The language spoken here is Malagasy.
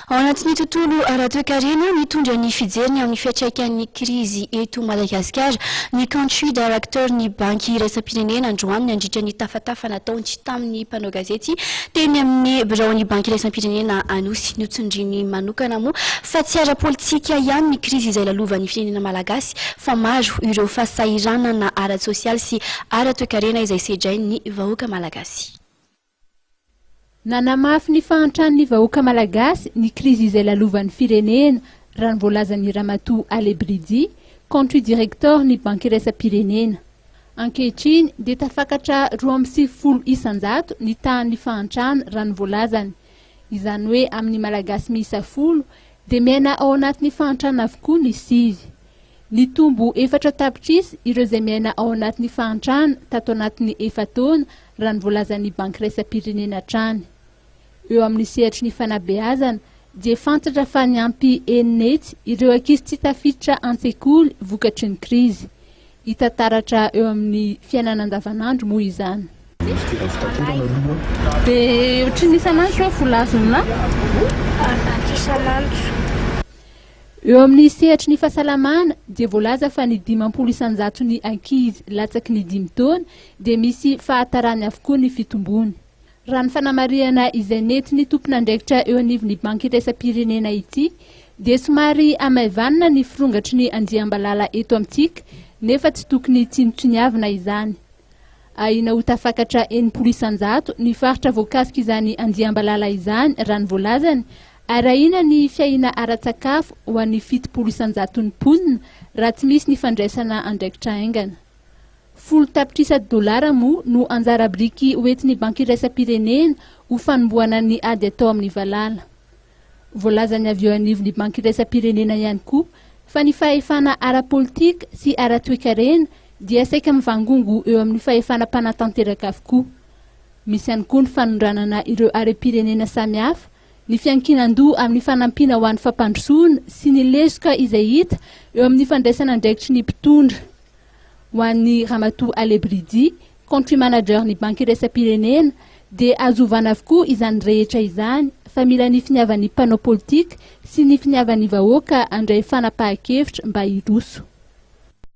Ao anatin'ny tontolo ara-toekarena mitondra ny fijeriny amin'ny fiantraikan'ny krizy eto Madagasikara ny country director ny banky iraisam-pirenena androany nandritra ny tafatafa nataony tamin'ny mpanao gazety teny amin'ny biraon'ny banky iraisam-pirenena Anosy notsondriny manokana moa fa tsy ara-politika ihany ny krizy izay lalovan'ny firenena malagasy fa maro ireo fahasahiranana ara-sosialy sy ara-toekarena izay sedrain'ny vahoaka malagasy. Nanamafy ny fahantrany vahoaka malagasy ny krizy izay lalovan'ny firenena raha ny voalazan'ny Ramatoa Alebridi, country director ny banky iraisam-pirenena. Ankehitriny dia tafakatra 2.0 isanjato ny tahan'ny fahantrana raha ny voalazany. Izany hoe amin'ny malagasy miisa 10 dia miaina ao anatin'ny fahantrana avokoa ny 6. Ny tombo 4 tapitrisa ireo izay miaina ao anatin'ny fahantrana tato anatin'ny 4 taona raha ny voalazan'ny banky iraisam-pirenena hatrany. Eo amin'ny sehatry ny fanabeazana dia fantatra fa ny ampy enety ireo ankizy tsy tafiditra an-tsekoly vokatry ny krizy. Hita taratra eo amin'ny fiainana andavanandro moa izany. Dia ohatry ny isanandro volazona eo amin'ny sehatry ny fahasalamana dia voalaza fa ny 500 isanjato ny ankizy latsaky ny 5 taona dia misy fahatarany avokoa ny fitombony. Raha ny fanamariana izay nentiny tompon'andraikitra eo anivon'ny banky iraisam-pirenena ity dia somary amaivanina ny firongatry ny andiam-balala eto amintsika nefa tsy tokony tsinotsiniavina izany. Ahina ho tafakatra 900 isanjato ny faritra voakasika izany andiam-balala izany raha ny voalazany ary ahina ny fiahina ara-tsakafo ho an'ny 700 isanjato ny mponina raha tsy misy ny fandraisana andraikitra aingana. 10 tapitrisa dolara moa no anjara biriky hoentin'ny banky iraisam-pirenena ho fanombohana ny ady atao amin'ny valala. Voalazany avy eo anivon'ny banky iraisam-pirenena ihany koa fa ny fahefana ara-politika sy ara-toekarena dia saika mivangongo eo amin'ny fahefana mpanatanteraka avokoa. Misy ihany koa ny fanondranana ireo are-pirenena samihafa, ny fiankinan-doha amin'ny fanampiana ho an'ny fampandrosoana sy ny lesoka izay hita eo amin'ny fandraisana andraikitry ny mpitondra. Ho an'ny Ramatoa Alebridi, country manager ny banky iraisam-pirenena dia azovana avokoa izany rehetra izany fa mila ny finiavan'ny mpanao politika sy ny finiavan'ny vahoaka handray fanapahan-kevitra mba hiroso.